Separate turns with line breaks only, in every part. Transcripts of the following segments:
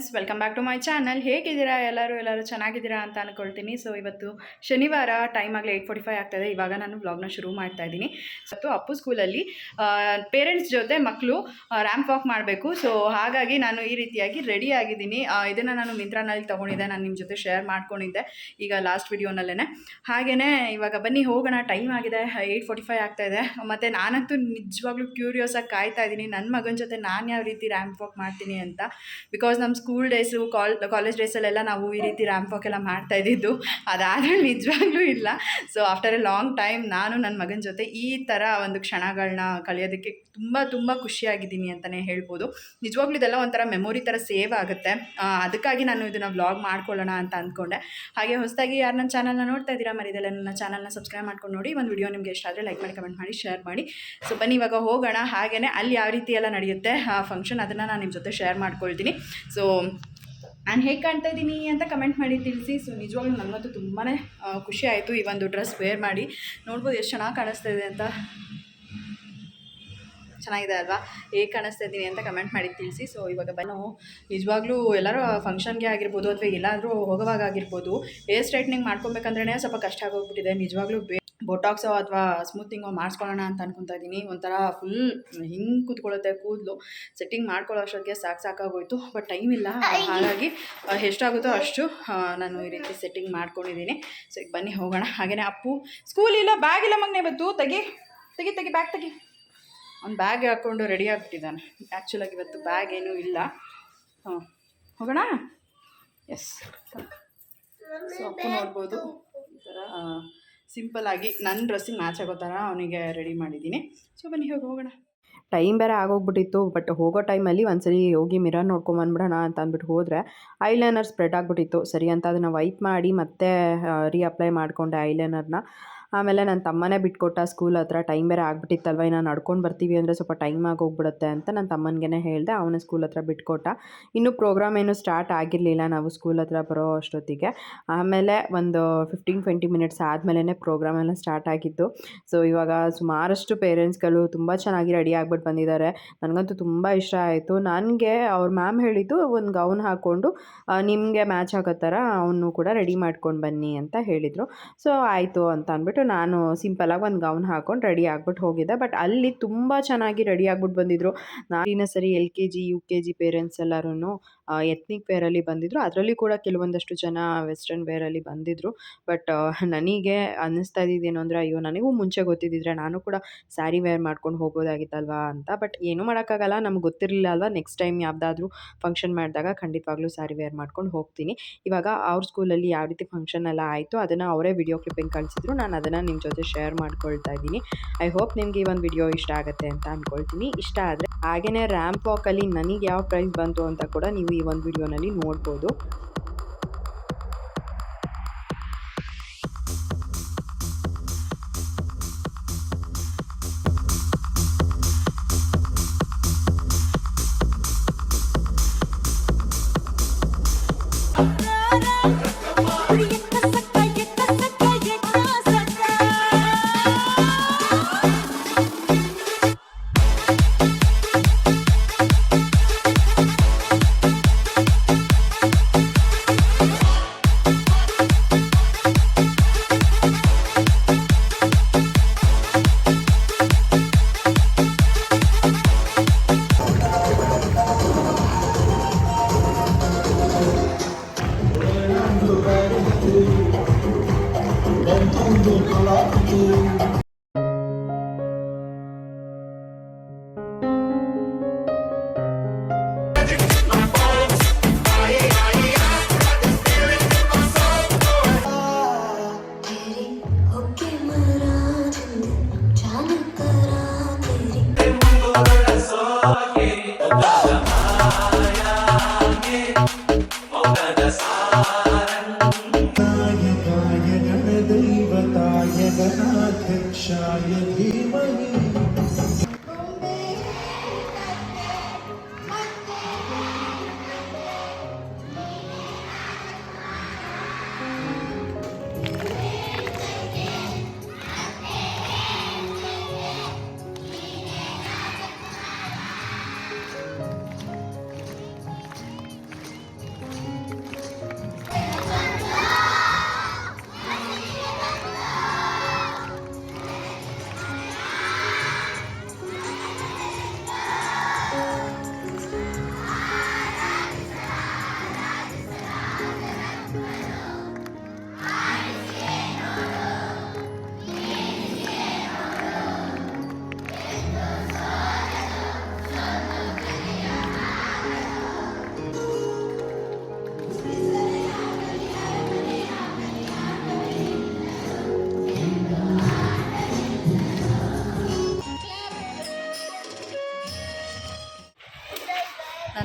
Friends, welcome back to my channel. ಹೇಗಿದ್ದೀರಾ ಎಲ್ಲರೂ ಚೆನ್ನಾಗಿದ್ದೀರಾ ಅಂತ ಅಂದ್ಕೊಳ್ತೀನಿ. ಸೊ ಇವತ್ತು ಶನಿವಾರ, ಟೈಮ್ ಆಗಲಿ 8:45 ಆಗ್ತಾಯಿದೆ. ಇವಾಗ ನಾನು ವ್ಲಾಗ್ನ ಶುರು ಮಾಡ್ತಾ ಇದ್ದೀನಿ. ಸೊ ಅಪ್ಪು ಸ್ಕೂಲಲ್ಲಿ ಪೇರೆಂಟ್ಸ್ ಜೊತೆ ಮಕ್ಕಳು ರ್ಯಾಂಪ್ ವಾಕ್ ಮಾಡಬೇಕು. ಸೊ ಹಾಗಾಗಿ ನಾನು ಈ ರೀತಿಯಾಗಿ ರೆಡಿ ಆಗಿದ್ದೀನಿ. ಇದನ್ನು ನಾನು ಮಿಂತ್ರಾನಲ್ಲಿ ತೊಗೊಂಡಿದ್ದೆ, ನಾನು ನಿಮ್ಮ ಜೊತೆ ಶೇರ್ ಮಾಡ್ಕೊಂಡಿದ್ದೆ ಈಗ ಲಾಸ್ಟ್ ವಿಡಿಯೋನಲ್ಲೇ. ಹಾಗೆಯೇ ಇವಾಗ ಬನ್ನಿ ಹೋಗೋಣ. ಟೈಮ್ ಆಗಿದೆ, 8:45 ಆಗ್ತಾಯಿದೆ. ಮತ್ತು ನಾನಂತೂ ನಿಜವಾಗ್ಲೂ ಕ್ಯೂರಿಯಸ್ ಆಗಿ ಕಾಯ್ತಾ ಇದ್ದೀನಿ ನನ್ನ ಮಗನ ಜೊತೆ ನಾನು ಯಾವ ರೀತಿ ರ್ಯಾಂಪ್ ವಾಕ್ ಮಾಡ್ತೀನಿ ಅಂತ. ಬಿಕಾಸ್ ನಮ್ಮ ಸ್ಕೂಲ್ ಡೇಸು ಕಾಲೇಜ್ ಡೇಸಲ್ಲೆಲ್ಲ ನಾವು ಈ ರೀತಿ ರ್ಯಾಂಪ್ ವಾಕ್ ಎಲ್ಲ ಮಾಡ್ತಾ ಇದ್ದಿದ್ದು, ಅದಾದರೆ ನಿಜವಾಗ್ಲೂ ಇಲ್ಲ. So after A long time ನಾನು ನನ್ನ ಮಗನ ಜೊತೆ ಈ ಥರ ಒಂದು ಕ್ಷಣಗಳನ್ನ ಕಳೆಯೋದಕ್ಕೆ ತುಂಬ ಖುಷಿಯಾಗಿದ್ದೀನಿ ಅಂತಲೇ ಹೇಳ್ಬೋದು. ನಿಜವಾಗ್ಲೂ ಇದೆಲ್ಲ ಒಂಥರ ಮೆಮೊರಿ ಥರ ಸೇವ್ ಆಗುತ್ತೆ. ಅದಕ್ಕಾಗಿ ನಾನು ಇದನ್ನು ವ್ಲಾಗ್ ಮಾಡ್ಕೊಳ್ಳೋಣ ಅಂತ ಅಂದ್ಕೊಂಡೆ. ಹಾಗೆ ಹೊಸದಾಗಿ ಯಾರು ನನ್ನ ಚಾನಲ್ನ ನೋಡ್ತಾ ಇದ್ದೀರಾ, ಮರಿದೆಲ್ಲ ನನ್ನ ಚಾನಲ್ನ ಸಬ್ಸ್ಕ್ರೈಬ್ ಮಾಡ್ಕೊಂಡು ನೋಡಿ. ಒಂದು ವಿಡಿಯೋ ನಿಮಗೆ ಇಷ್ಟ ಆದರೆ ಲೈಕ್ ಮಾಡಿ, ಕಮೆಂಟ್ ಮಾಡಿ, ಶೇರ್ ಮಾಡಿ. ಸೊ ಬನ್ನಿ ಇವಾಗ ಹೋಗೋಣ. ಹಾಗೆಯೇ ಅಲ್ಲಿ ಯಾವ ರೀತಿ ಎಲ್ಲ ನಡೆಯುತ್ತೆ ಫಂಕ್ಷನ್, ಅದನ್ನು ನಾನು ನಿಮ್ಮ ಜೊತೆ ಶೇರ್ ಮಾಡ್ಕೊಳ್ತೀನಿ. ಸೊ ನಾನು ಹೇಗೆ ಕಾಣ್ತಾ ಇದ್ದೀನಿ ಅಂತ ಕಮೆಂಟ್ ಮಾಡಿ ತಿಳಿಸಿ. ಸೊ ನಿಜವಾಗ್ಲೂ ನನಗಂತೂ ತುಂಬಾ ಖುಷಿ ಆಯಿತು ಈ ಒಂದು ಡ್ರೆಸ್ ವೇರ್ ಮಾಡಿ. ನೋಡ್ಬೋದು ಎಷ್ಟು ಚೆನ್ನಾಗಿ ಕಾಣಿಸ್ತಾ ಇದೆ ಅಂತ. ಚೆನ್ನಾಗಿದೆ ಅಲ್ವಾ? ಹೇಗೆ ಕಾಣಿಸ್ತಾ ಇದ್ದೀನಿ ಅಂತ ಕಮೆಂಟ್ ಮಾಡಿ ತಿಳಿಸಿ. ಸೊ ಇವಾಗ ನಾವು ನಿಜವಾಗ್ಲೂ ಎಲ್ಲರೂ ಫಂಕ್ಷನ್ಗೆ ಆಗಿರ್ಬೋದು ಅಥವಾ ಎಲ್ಲಾದರೂ ಹೋಗೋವಾಗ ಆಗಿರ್ಬೋದು ಹೇರ್ ಸ್ಟ್ರೈಟ್ನಿಂಗ್ ಮಾಡ್ಕೊಬೇಕಂದ್ರೇ ಸ್ವಲ್ಪ ಕಷ್ಟ ಆಗೋಗ್ಬಿಟ್ಟಿದೆ. ನಿಜವಾಗ್ಲೂ ಬೋಟಾಕ್ಸೋ ಅಥವಾ ಸ್ಮೂತಿಂಗೋ ಮಾಡಿಸ್ಕೊಳ್ಳೋಣ ಅಂತ ಅನ್ಕೊತಾ ಇದ್ದೀನಿ. ಒಂಥರ ಫುಲ್ ಹಿಂಗೆ ಕೂತ್ಕೊಳ್ಳುತ್ತೆ ಕೂದಲು. ಸೆಟ್ಟಿಂಗ್ ಮಾಡ್ಕೊಳ್ಳೋ ಅಷ್ಟೊತ್ತಿಗೆ ಸಾಕಾಗೋಯ್ತು. ಬಟ್ ಟೈಮ್ ಇಲ್ಲ, ಹಾಗಾಗಿ ಎಷ್ಟಾಗುತ್ತೋ ಅಷ್ಟು ನಾನು ಈ ರೀತಿ ಸೆಟ್ಟಿಂಗ್ ಮಾಡ್ಕೊಂಡಿದ್ದೀನಿ. ಸೊ ಈಗ ಬನ್ನಿ ಹೋಗೋಣ. ಹಾಗೆಯೇ ಅಪ್ಪು ಸ್ಕೂಲ್ ಇಲ್ಲ, ಬ್ಯಾಗ್ ಇಲ್ಲ ಮಗನೇ ಇವತ್ತು. ತೆಗಿ ಬ್ಯಾಗ್ ತೆಗಿ. ಅವ್ನು ಬ್ಯಾಗ್ ಹಾಕ್ಕೊಂಡು ರೆಡಿ ಆಗಿಬಿಟ್ಟಿದ್ದಾನೆ. ಆ್ಯಕ್ಚುಲಾಗಿ ಇವತ್ತು ಬ್ಯಾಗ್ ಏನೂ ಇಲ್ಲ. ಹೋಗೋಣ. ಎಸ್. ಸೊ ಅಪ್ಪು ನೋಡ್ಬೋದು ಈ ಥರ ಸಿಂಪಲ್ಲಾಗಿ ನನ್ನ ಡ್ರೆಸ್ಸಿಗೆ ಮ್ಯಾಚ್ ಆಗೋ ಥರ ಅವನಿಗೆ ರೆಡಿ ಮಾಡಿದ್ದೀನಿ. ಸೊ ಬನ್ನಿ ಹೋಗೋಣ. ಟೈಮ್ ಬೇರೆ ಆಗೋಗ್ಬಿಟ್ಟಿತ್ತು. ಬಟ್ ಹೋಗೋ ಟೈಮಲ್ಲಿ ಒಂದ್ಸರಿ ಹೋಗಿ ಮಿರರ್ ನೋಡ್ಕೊಂಬಂದ್ಬಿಡೋಣ ಅಂತ ಅಂದ್ಬಿಟ್ಟು ಹೋದರೆ ಐಲೈನರ್ ಸ್ಪ್ರೆಡ್ ಆಗಿಬಿಟ್ಟಿತ್ತು. ಸರಿ ಅಂತ ಅದನ್ನು ವೈಪ್ ಮಾಡಿ ಮತ್ತೆ ರೀಅಪ್ಲೈ ಮಾಡಿಕೊಂಡೆ ಐಲೈನರ್ನ. ಆಮೇಲೆ ನನ್ನ ತಮ್ಮನೇ ಬಿಟ್ಕೊಟ್ಟ ಸ್ಕೂಲ್ ಹತ್ರ. ಟೈಮ್ ಬೇರೆ ಆಗಿಬಿಟ್ಟಿತ್ತಲ್ವ, ಇನ್ನು ನಡ್ಕೊಂಡು ಬರ್ತೀವಿ ಅಂದರೆ ಸ್ವಲ್ಪ ಟೈಮ್ ಆಗೋಗ್ಬಿಡುತ್ತೆ ಅಂತ ನನ್ನ ತಮ್ಮನಿಗೆ ಹೇಳಿದೆ. ಅವನೇ ಸ್ಕೂಲ್ ಹತ್ರ ಬಿಟ್ಕೊಟ್ಟ. ಇನ್ನೂ ಪ್ರೋಗ್ರಾಮ್ ಏನು ಸ್ಟಾರ್ಟ್ ಆಗಿರಲಿಲ್ಲ ನಾವು ಸ್ಕೂಲ್ ಹತ್ರ ಬರೋ ಅಷ್ಟೊತ್ತಿಗೆ. ಆಮೇಲೆ ಒಂದು 15-20 ಮಿನಿಟ್ಸ್ ಆದಮೇಲೆ ಪ್ರೋಗ್ರಾಮ್ ಎಲ್ಲ ಸ್ಟಾರ್ಟ್ ಆಗಿದ್ದು. ಸೊ ಇವಾಗ ಸುಮಾರಷ್ಟು ಪೇರೆಂಟ್ಸ್ಗಳು ತುಂಬ ಚೆನ್ನಾಗಿ ರೆಡಿ ಆಗಿಬಿಟ್ಟು ಬಂದಿದ್ದಾರೆ. ನನಗಂತೂ ತುಂಬ ಇಷ್ಟ ಆಯಿತು. ನನಗೆ ಅವ್ರ ಮ್ಯಾಮ್ ಹೇಳಿದ್ದು ಒಂದು ಗೌನ್ ಹಾಕ್ಕೊಂಡು ನಿಮಗೆ ಮ್ಯಾಚ್ ಆಗೋ ಥರ ಅವನು ಕೂಡ ರೆಡಿ ಮಾಡ್ಕೊಂಡು ಬನ್ನಿ ಅಂತ ಹೇಳಿದರು. ಸೊ ಆಯಿತು ಅಂತ ಅಂದ್ಬಿಟ್ಟು ನಾನು ಸಿಂಪಲಾಗಿ ಒಂದು ಗೌನ್ ಹಾಕ್ಕೊಂಡು ರೆಡಿ ಆಗ್ಬಿಟ್ಟು ಹೋಗಿದ್ದೆ. ಬಟ್ ಅಲ್ಲಿ ತುಂಬ ಚೆನ್ನಾಗಿ ರೆಡಿ ಆಗ್ಬಿಟ್ಟು ಬಂದಿದ್ದರು. ನಾಳಿನ ಸರಿ LKG UKG ಪೇರೆಂಟ್ಸ್ ಎಲ್ಲರೂ ಎತ್ನಿಕ್ ವೇರಲ್ಲಿ ಬಂದಿದ್ದರು. ಅದರಲ್ಲಿ ಕೂಡ ಕೆಲವೊಂದಷ್ಟು ಜನ ವೆಸ್ಟರ್ನ್ ವೇರಲ್ಲಿ ಬಂದಿದ್ದರು. ಬಟ್ ನನಗೆ ಅನ್ನಿಸ್ತಾ ಇದ್ದಿದ್ದೇನು ಅಂದರೆ, ಅಯ್ಯೋ ನನಗೂ ಮುಂಚೆ ಗೊತ್ತಿದ್ದಿದ್ರೆ ನಾನು ಕೂಡ ಸ್ಯಾರಿ ವೇರ್ ಮಾಡ್ಕೊಂಡು ಹೋಗೋದಾಗಿತ್ತಲ್ವಾ ಅಂತ. ಬಟ್ ಏನೂ ಮಾಡೋಕ್ಕಾಗಲ್ಲ, ನಮ್ಗೆ ಗೊತ್ತಿರಲಿಲ್ಲ ಅಲ್ವಾ. ನೆಕ್ಸ್ಟ್ ಟೈಮ್ ಯಾವುದಾದ್ರೂ ಫಂಕ್ಷನ್ ಮಾಡಿದಾಗ ಖಂಡಿತವಾಗ್ಲೂ ಸ್ಯಾರಿ ವೇರ್ ಮಾಡ್ಕೊಂಡು ಹೋಗ್ತೀನಿ. ಇವಾಗ ಅವ್ರ ಸ್ಕೂಲಲ್ಲಿ ಯಾವ ರೀತಿ ಫಂಕ್ಷನ್ ಎಲ್ಲ ಆಯಿತು ಅದನ್ನು ಅವರೇ ವಿಡಿಯೋ ಕ್ಲಿಪ್ಪಿಂಗ್ ಕಳಿಸಿದ್ರು. ನಾನು ಅದನ್ನು ನಿಮ್ಮ ಜೊತೆ ಶೇರ್ ಮಾಡ್ಕೊಳ್ತಾ ಇದ್ದೀನಿ. ಐ ಹೋಪ್ ನಿಮಗೆ ಈ ಒಂದು ವಿಡಿಯೋ ಇಷ್ಟ ಆಗುತ್ತೆ ಅಂತ ಅಂದ್ಕೊಳ್ತೀನಿ. ಇಷ್ಟ ಆದರೆ ಹಾಗೆಯೇ ರ್ಯಾಂಪ್ ವಾಕಲ್ಲಿ ನನಗೆ ಯಾವ ಪ್ರೈಸ್ ಬಂತು ಅಂತ ಕೂಡ ನೀವು ಈ ಒಂದು ವಿಡಿಯೋನಲ್ಲಿ ನೋಡ್ಬೋದು.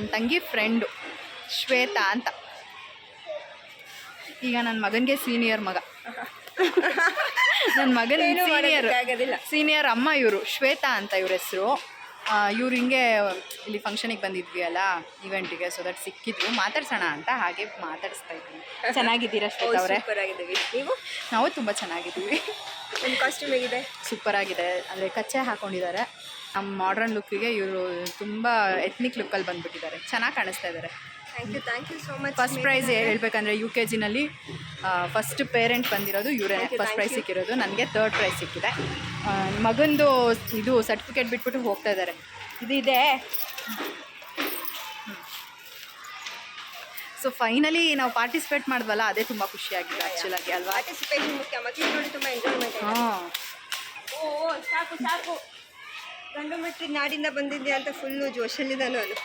ನನ್ನ ತಂಗಿ ಫ್ರೆಂಡು ಶ್ವೇತಾ ಅಂತ. ಈಗ ನನ್ನ ಮಗನಿಗೆ ಸೀನಿಯರ್ ಮಗ, ನನ್ನ ಮಗನ ಸೀನಿಯರ್ ಅಮ್ಮ ಇವರು ಶ್ವೇತಾ ಅಂತ ಇವ್ರ ಹೆಸರು. ಇವ್ರು ಹಿಂಗೆ ಇಲ್ಲಿ ಫಂಕ್ಷನಿಗೆ ಬಂದಿದ್ವಿ ಅಲ್ಲ ಇವೆಂಟಿಗೆ, ಸೊ ದಟ್ ಸಿಕ್ಕಿದ್ರು, ಮಾತಾಡ್ಸೋಣ ಅಂತ ಹಾಗೆ ಮಾತಾಡಿಸ್ತಾ ಇದ್ವಿ. ಚೆನ್ನಾಗಿದ್ದೀರಾ ಶ್ವೇತಾ ಅವರೇ?
ನೀವು?
ನಾವು ತುಂಬ ಚೆನ್ನಾಗಿದ್ದೀವಿ.
ನಿಮ್ಮ ಕಾಸ್ಟ್ಯೂಮ್ ಹೇಗಿದೆ?
ಸೂಪರ್ ಆಗಿದೆ. ಅಂದರೆ ಕಚ್ಚೆ ಹಾಕೊಂಡಿದ್ದಾರೆ. ನಮ್ಮ ಮಾಡ್ರನ್ ಲುಕ್ಕಿಗೆ ಇವರು ತುಂಬ ಎತ್ನಿಕ್ ಲುಕ್ಕಲ್ಲಿ ಬಂದುಬಿಟ್ಟಿದ್ದಾರೆ, ಚೆನ್ನಾಗಿ ಕಾಣಿಸ್ತಾ ಇದ್ದಾರೆ.
Thank you so much.
First prize ಹೇಳ್ಬೇಕಂದ್ರೆ UKGನಲ್ಲಿ ಫಸ್ಟ್ ಪೇರೆಂಟ್ ಬಂದಿರೋದು ಇವರೇ. ಫಸ್ಟ್ ಪ್ರೈಸ್ ಸಿಕ್ಕಿರೋದು ನನಗೆ, 3rd ಪ್ರೈಸ್ ಸಿಕ್ಕಿದೆ. ಮಗಂದು ಇದು ಸರ್ಟಿಫಿಕೇಟ್ ಬಿಟ್ಬಿಟ್ಟು ಹೋಗ್ತಾ ಇದ್ದಾರೆ. ಇದೆ. ಸೊ ಫೈನಲಿ ನಾವು ಪಾರ್ಟಿಸಿಪೇಟ್ ಮಾಡಿದ್ವಲ್ಲ, ಅದೇ ತುಂಬ ಖುಷಿಯಾಗಿದೆ ಆ್ಯಕ್ಚುಲಾಗಿ ಅಲ್ವಾ?
ಪಾರ್ಟಿಸಿಪೇಷನ್ ಮುಖ್ಯ, ಮಕ್ಕಳು ನೋಡಿ ತುಂಬ ಎಂಜಾಯ್ಮೆಂಟ್.
ಹಾಂ,
ಸಾಕು ಸಾಕು, ಗಂಡು ಮೆಟ್ರಿಗೆ ನಾಡಿಂದ ಬಂದಿದ್ದೆ ಅಂತ ಫುಲ್ಲು ಜೋಶಲ್ಲಿದ್ದ ನಾನು.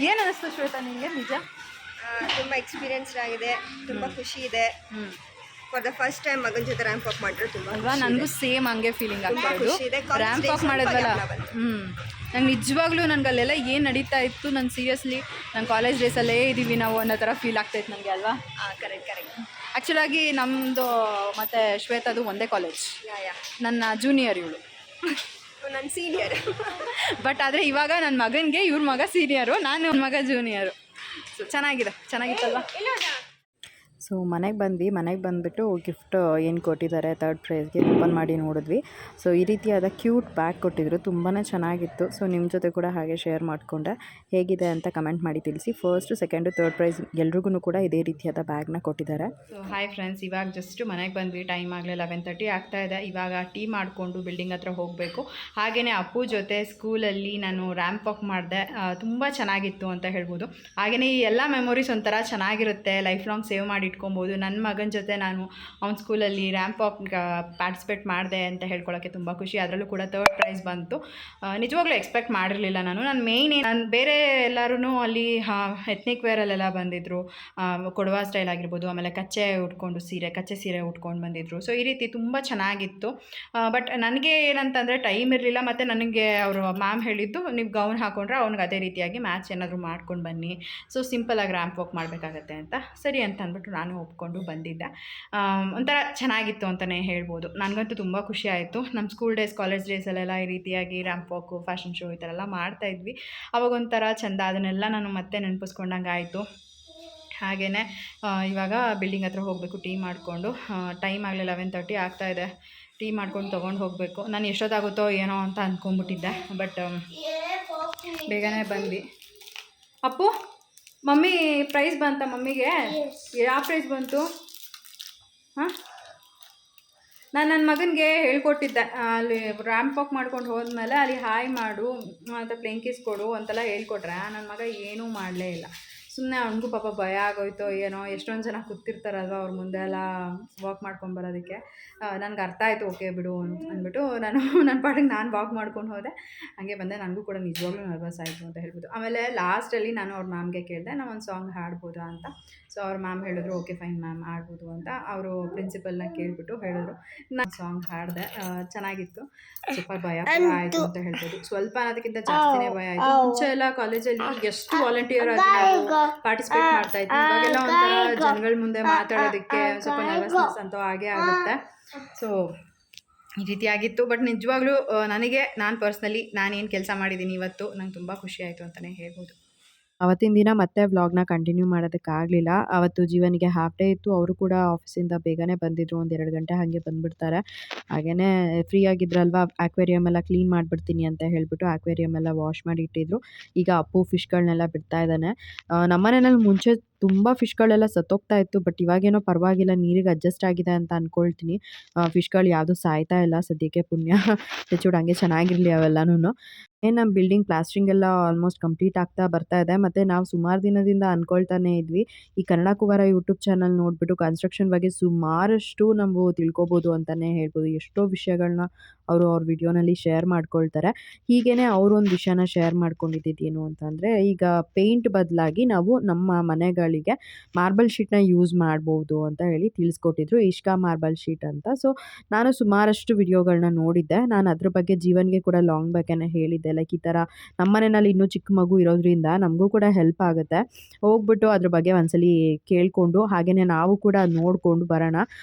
ಏನು ಅನ್ನಿಸ್ತು ಶ್ವೇತಾ ನಿಮಗೆ? ನಿಜ
ತುಂಬ ಎಕ್ಸ್ಪೀರಿಯನ್ಸ್ಡ್ ಆಗಿದೆ, ತುಂಬ ಖುಷಿ ಇದೆ. ಫಾರ್ ದ ಫಸ್ಟ್ ಟೈಮ್ ಮಗನ ಜೊತೆ ರ್ಯಾಂಪ್ ವಾಕ್ ಮಾಡಿದ್ರು ತುಂಬ
ಅಲ್ವಾ? ನನಗೂ ಸೇಮ್ ಹಂಗೆ ಫೀಲಿಂಗ್ ಆಗ್ತಾಯಿದ್ದು. ರ್ಯಾಂಪ್ ವಾಕ್ ಮಾಡಿದ್ವಲ್ಲ, ನಂಗೆ ನಿಜವಾಗ್ಲೂ ನನಗೆ ಅಲ್ಲೆಲ್ಲ ಏನು ನಡೀತಾ ಇತ್ತು, ನಾನು ಸೀರಿಯಸ್ಲಿ ನನ್ನ ಕಾಲೇಜ್ ಡೇಸಲ್ಲೇ ಇದ್ದೀವಿ ನಾವು ಅನ್ನೋ ಥರ ಫೀಲ್ ಆಗ್ತಾಯಿತ್ತು ನನಗೆ ಅಲ್ವಾ?
Correct correct.
ಆ್ಯಕ್ಚುಲಾಗಿ ನಮ್ಮದು ಮತ್ತು ಶ್ವೇತಾದು ಒಂದೇ ಕಾಲೇಜ್. ನನ್ನ ಜೂನಿಯರ್ ಇವಳು,
ನನ್ನ ಸೀನಿಯರ್.
ಬಟ್ ಆದರೆ ಇವಾಗ ನನ್ನ ಮಗನಿಗೆ ಇವ್ರ ಮಗ ಸೀನಿಯರು, ನಾನು ನನ್ನ ಮಗ ಜೂನಿಯರು. ಸೊ ಚೆನ್ನಾಗಿತ್ತಲ್ವ? ಸೊ ಮನೆಗೆ ಬಂದುಬಿಟ್ಟು ಗಿಫ್ಟ್ ಏನು ಕೊಟ್ಟಿದ್ದಾರೆ 3rd ಪ್ರೈಸ್ಗೆ ಓಪನ್ ಮಾಡಿ ನೋಡಿದ್ವಿ. ಸೊ ಈ ರೀತಿಯಾದ ಕ್ಯೂಟ್ ಬ್ಯಾಗ್ ಕೊಟ್ಟಿದ್ರು, ತುಂಬಾ ಚೆನ್ನಾಗಿತ್ತು. ಸೊ ನಿಮ್ಮ ಜೊತೆ ಕೂಡ ಹಾಗೆ ಶೇರ್ ಮಾಡಿಕೊಂಡೆ. ಹೇಗಿದೆ ಅಂತ ಕಮೆಂಟ್ ಮಾಡಿ ತಿಳಿಸಿ. 1st, 2nd, 3rd ಪ್ರೈಸ್ ಎಲ್ರಿಗೂ ಕೂಡ ಇದೇ ರೀತಿಯಾದ ಬ್ಯಾಗ್ನ ಕೊಟ್ಟಿದ್ದಾರೆ. ಸೊ ಹಾಯ್ ಫ್ರೆಂಡ್ಸ್, ಇವಾಗ ಜಸ್ಟ್ ಮನೆಗೆ ಬಂದ್ವಿ. ಟೈಮ್ ಆಗಲೇ 11:30 ಆಗ್ತಾಯಿದೆ. ಇವಾಗ ಟೀ ಮಾಡಿಕೊಂಡು ಬಿಲ್ಡಿಂಗ್ ಹತ್ರ ಹೋಗಬೇಕು. ಹಾಗೆಯೇ ಅಪ್ಪು ಜೊತೆ ಸ್ಕೂಲಲ್ಲಿ ನಾನು ರ್ಯಾಂಪ್ ವಾಕ್ ಮಾಡಿದೆ, ತುಂಬ ಚೆನ್ನಾಗಿತ್ತು ಅಂತ ಹೇಳ್ಬೋದು. ಹಾಗೆಯೇ ಈ ಎಲ್ಲ ಮೆಮೊರೀಸ್ ಒಂಥರ ಚೆನ್ನಾಗಿರುತ್ತೆ, ಲೈಫ್ ಲಾಂಗ್ ಸೇವ್ ಮಾಡಿ ಇಟ್ಕೊಬೋದು. ನನ್ನ ಮಗನ ಜೊತೆ ನಾನು ಅವ್ನ ಸ್ಕೂಲಲ್ಲಿ ರ್ಯಾಂಪ್ ವಾಕ್ ಪಾರ್ಟಿಸಿಪೇಟ್ ಮಾಡಿದೆ ಅಂತ ಹೇಳ್ಕೊಳ್ಳೋಕ್ಕೆ ತುಂಬ ಖುಷಿ. ಅದರಲ್ಲೂ ಕೂಡ 3rd ಪ್ರೈಸ್ ಬಂತು. ನಿಜವಾಗ್ಲೂ ಎಕ್ಸ್ಪೆಕ್ಟ್ ಮಾಡಿರಲಿಲ್ಲ ನಾನು ಬೇರೆ ಎಲ್ಲರೂ ಅಲ್ಲಿ ಎತ್ನಿಕ್ ವೇರಲ್ಲೆಲ್ಲ ಬಂದಿದ್ದರು, ಕೊಡವ ಸ್ಟೈಲ್ ಆಗಿರ್ಬೋದು, ಆಮೇಲೆ ಕಚ್ಚೆ ಸೀರೆ ಉಟ್ಕೊಂಡು ಬಂದಿದ್ದರು. ಸೊ ಈ ರೀತಿ ತುಂಬ ಚೆನ್ನಾಗಿತ್ತು. ಬಟ್ ನನಗೆ ಏನಂತಂದರೆ ಟೈಮ್ ಇರಲಿಲ್ಲ, ಮತ್ತು ನನಗೆ ಅವರು ಮ್ಯಾಮ್ ಹೇಳಿದ್ದು, ನೀವು ಗೌನ್ ಹಾಕೊಂಡ್ರೆ ಅವ್ನಿಗೆ ಅದೇ ರೀತಿಯಾಗಿ ಮ್ಯಾಚ್ ಏನಾದರೂ ಮಾಡ್ಕೊಂಡು ಬನ್ನಿ, ಸೊ ಸಿಂಪಲಾಗಿ ರ್ಯಾಂಪ್ ವಾಕ್ ಮಾಡಬೇಕಾಗತ್ತೆ ಅಂತ. ಸರಿ ಅಂತ ಅಂದ್ಬಿಟ್ಟು ನಾನು ಒಪ್ಕೊಂಡು ಬಂದಿದ್ದೆ. ಒಂಥರ ಚೆನ್ನಾಗಿತ್ತು ಅಂತಲೇ ಹೇಳ್ಬೋದು. ನನಗಂತೂ ತುಂಬ ಖುಷಿ ಆಯಿತು. ನಮ್ಮ ಸ್ಕೂಲ್ ಡೇಸ್, ಕಾಲೇಜ್ ಡೇಸಲ್ಲೆಲ್ಲ ಈ ರೀತಿಯಾಗಿ ರ್ಯಾಂಪ್ ವಾಕು, ಫ್ಯಾಷನ್ ಶೋ ಈ ಥರ ಎಲ್ಲ ಮಾಡ್ತಾಯಿದ್ವಿ. ಅವಾಗೊಂಥರ ಚೆಂದ, ಅದನ್ನೆಲ್ಲ ನಾನು ಮತ್ತೆ ನೆನಪಿಸ್ಕೊಂಡಂಗೆ ಆಯಿತು. ಹಾಗೆಯೇ ಇವಾಗ ಬಿಲ್ಡಿಂಗ್ ಹತ್ರ ಹೋಗಬೇಕು ಟೀ ಮಾಡಿಕೊಂಡು. ಟೈಮ್ ಆಗಲಿ 11:30 ಆಗ್ತಾಯಿದೆ. ಟೀ ಮಾಡ್ಕೊಂಡು ತೊಗೊಂಡು ಹೋಗಬೇಕು. ನಾನು ಎಷ್ಟೊತ್ತಾಗುತ್ತೋ ಏನೋ ಅಂತ ಅಂದ್ಕೊಂಡ್ಬಿಟ್ಟಿದ್ದೆ, ಬಟ್ ಬೇಗನೆ ಬಂದ್ವಿ. ಅಪ್ಪು, ಮಮ್ಮಿ ಪ್ರೈಸ್ ಬಂತ ಮಮ್ಮಿಗೆ? ಯಾವ ಪ್ರೈಸ್ ಬಂತು? ಹಾಂ, ನಾನು ನನ್ನ ಮಗನಿಗೆ ಹೇಳ್ಕೊಟ್ಟಿದ್ದೆ, ಅಲ್ಲಿ ರ್ಯಾಂಪ್ ವಾಕ್ ಮಾಡ್ಕೊಂಡು ಹೋದ್ಮೇಲೆ ಅಲ್ಲಿ ಹಾಯ್ ಮಾಡು ಮತ್ತು ಪ್ಲೇನ್ ಕಿಸ್ ಕೊಡು ಅಂತೆಲ್ಲ ಹೇಳ್ಕೊಟ್ರೆ, ನನ್ನ ಮಗ ಏನೂ ಮಾಡಲೇ ಇಲ್ಲ. ಸುಮ್ಮನೆ ಅವ್ನಿಗೂ ಪಾಪ ಭಯ ಆಗೋಯ್ತು ಏನೋ. ಎಷ್ಟೊಂದು ಜನ ಕೂತಿರ್ತಾರಲ್ವ ಅವ್ರ ಮುಂದೆ ಎಲ್ಲ ವಾಕ್ ಮಾಡ್ಕೊಂಡು ಬರೋದಕ್ಕೆ. ನನಗೆ ಅರ್ಥ ಆಯಿತು, ಓಕೆ ಬಿಡು ಅಂದ್ಬಿಟ್ಟು ನನ್ನ ಪಾಡಿಗೆ ನಾನು ವಾಕ್ ಮಾಡ್ಕೊಂಡು ಹೋದೆ. ಹಾಗೆ ಬಂದೆ. ನನಗೂ ಕೂಡ ನಿಜವಾಗ್ಲೂ ನರ್ವಸ್ ಆಯಿತು ಅಂತ ಹೇಳ್ಬೋದು. ಆಮೇಲೆ ಲಾಸ್ಟಲ್ಲಿ ನಾನು ಅವ್ರ ಮ್ಯಾಮ್ಗೆ ಕೇಳಿದೆ, ನಾವು ಒಂದು ಸಾಂಗ್ ಹಾಡ್ಬೋದಾ ಅಂತ. ಸೊ ಅವ್ರ ಮ್ಯಾಮ್ ಹೇಳಿದ್ರು, ಓಕೆ ಫೈನ್ ಮ್ಯಾಮ್ ಆಡ್ಬೋದು ಅಂತ. ಅವರು ಪ್ರಿನ್ಸಿಪಲ್ನ ಕೇಳಿಬಿಟ್ಟು ಹೇಳಿದ್ರು. ನಾನು ಸಾಂಗ್ ಹಾಡಿದೆ, ಚೆನ್ನಾಗಿತ್ತು. ಸ್ವಲ್ಪ ಭಯ ಆಯಿತು ಅಂತ ಹೇಳ್ಬೋದು. ಸ್ವಲ್ಪ ಅನ್ನೋದಕ್ಕಿಂತ ಜಾಸ್ತಿನೇ ಭಯ ಆಯಿತು. ಮುಂಚೆ ಎಲ್ಲ ಕಾಲೇಜಲ್ಲಿ ಎಷ್ಟು ವಾಲಂಟಿಯರ್ ಆಗಿ ನಾವು ಪಾರ್ಟಿಸಿಪೇಟ್ ಮಾಡ್ತಾ ಇದ್ವಿ. ಇವಾಗೆಲ್ಲ ಒಂಥರ ಜನಗಳ ಮುಂದೆ ಮಾತಾಡೋದಕ್ಕೆ ಸ್ವಲ್ಪ ನರ್ವಸ್ನೆಸ್ ಅಂತೂ ಹಾಗೆ ಆಗುತ್ತೆ. ಸೊ ಈ ರೀತಿ ಆಗಿತ್ತು. ಬಟ್ ನಿಜವಾಗ್ಲೂ ನಾನು ಪರ್ಸ್ನಲಿ ನಾನೇನು ಕೆಲಸ ಮಾಡಿದ್ದೀನಿ ಇವತ್ತು, ನಂಗೆ ತುಂಬ ಖುಷಿ ಆಯಿತು ಅಂತಲೇ ಹೇಳ್ಬೋದು. ಅವತ್ತಿನ ದಿನ ಮತ್ತೆ ವ್ಲಾಗ್ನ ಕಂಟಿನ್ಯೂ ಮಾಡೋದಕ್ಕಾಗಲಿಲ್ಲ. ಅವತ್ತು ಜೀವನಿಗೆ ಹಾಫ್ ಡೇ ಇತ್ತು. ಅವರು ಕೂಡ ಆಫೀಸಿಂದ ಬೇಗನೆ ಬಂದಿದ್ದರು, ಒಂದು 2 ಗಂಟೆ ಹಾಗೆ ಬಂದುಬಿಡ್ತಾರೆ. ಹಾಗೆಯೇ ಫ್ರೀ ಆಗಿದ್ರಲ್ವ, ಆಕ್ವೇರಿಯಮ್ ಎಲ್ಲ ಕ್ಲೀನ್ ಮಾಡಿಬಿಡ್ತೀನಿ ಅಂತ ಹೇಳಿಬಿಟ್ಟು ಆಕ್ವೇರಿಯಮ್ ಎಲ್ಲ ವಾಶ್ ಮಾಡಿ ಇಟ್ಟಿದ್ರು. ಈಗ ಅಪ್ಪು ಫಿಶ್ಗಳನ್ನೆಲ್ಲ ಬಿಡ್ತಾ ಇದ್ದಾನೆ. ನಮ್ಮನೆಯಲ್ಲಿ ಮುಂಚೆ ತುಂಬ ಫಿಶ್ಗಳೆಲ್ಲ ಸತ್ತೋಗ್ತಾ ಇತ್ತು, ಬಟ್ ಇವಾಗೇನೋ ಪರವಾಗಿಲ್ಲ, ನೀರಿಗೆ ಅಡ್ಜಸ್ಟ್ ಆಗಿದೆ ಅಂತ ಅಂದ್ಕೊಳ್ತೀನಿ. ಫಿಶ್ಗಳು ಯಾವುದೂ ಸಾಯ್ತಾ ಇಲ್ಲ ಸದ್ಯಕ್ಕೆ, ಪುಣ್ಯ ಹೆಚ್ಚುಡು ಹಂಗೆ ಚೆನ್ನಾಗಿರಲಿ ಅವೆಲ್ಲನೂ. ನಮ್ಮ ಬಿಲ್ಡಿಂಗ್ ಪ್ಲಾಸ್ಟ್ರಿಂಗ್ ಎಲ್ಲ ಆಲ್ಮೋಸ್ಟ್ ಕಂಪ್ಲೀಟ್ ಆಗ್ತಾ ಬರ್ತಾ ಇದೆ. ಮತ್ತು ನಾವು ಸುಮಾರು ದಿನದಿಂದ ಅಂದ್ಕೊಳ್ತಾನೆ ಇದ್ವಿ, ಈ ಕನ್ನಡ ಕುವರ ಯೂಟ್ಯೂಬ್ ಚಾನಲ್ ನೋಡಿಬಿಟ್ಟು ಕನ್ಸ್ಟ್ರಕ್ಷನ್ ಬಗ್ಗೆ ಸುಮಾರಷ್ಟು ನಾವು ತಿಳ್ಕೊಬೋದು ಅಂತಲೇ ಹೇಳ್ಬೋದು. ಎಷ್ಟೋ ವಿಷಯಗಳನ್ನ ಅವರು ಅವ್ರ ವಿಡಿಯೋನಲ್ಲಿ ಶೇರ್ ಮಾಡ್ಕೊಳ್ತಾರೆ. ಹೀಗೇ ಅವರೊಂದು ವಿಷಯನ ಶೇರ್ ಮಾಡ್ಕೊಂಡಿದ್ದೇನು ಅಂತಂದರೆ, ಈಗ ಪೇಂಟ್ ಬದಲಾಗಿ ನಾವು ನಮ್ಮ ಮನೆಗಳಿಗೆ ಮಾರ್ಬಲ್ ಶೀಟ್ನ ಯೂಸ್ ಮಾಡ್ಬೋದು ಅಂತ ಹೇಳಿ ತಿಳಿಸ್ಕೊಟ್ಟಿದ್ರು. ಇಷ್ಕಾ ಮಾರ್ಬಲ್ ಶೀಟ್ ಅಂತ. ಸೊ ನಾನು ಸುಮಾರಷ್ಟು ವಿಡಿಯೋಗಳನ್ನ ನೋಡಿದ್ದೆ. ನಾನು ಅದ್ರ ಬಗ್ಗೆ ಜೀವನ್ಗೆ ಕೂಡ ಲಾಂಗ್ ಬಗ್ಗೆನೇ ಹೇಳಿದ್ದೆ ಲೈಕ್ ಈ ಥರ ನಮ್ಮ ಮನೆಯಲ್ಲಿ ಇನ್ನೂ ಚಿಕ್ಕ ಮಗು ಇರೋದ್ರಿಂದ ನಮಗೂ ಕೂಡ ಹೆಲ್ಪ್ ಆಗುತ್ತೆ. ಹೋಗ್ಬಿಟ್ಟು ಅದ್ರ ಬಗ್ಗೆ ಒಂದ್ಸಲಿ ಕೇಳಿಕೊಂಡು ಹಾಗೆಯೇ ನಾವು ಕೂಡ ನೋಡಿಕೊಂಡು ಬರೋಣ.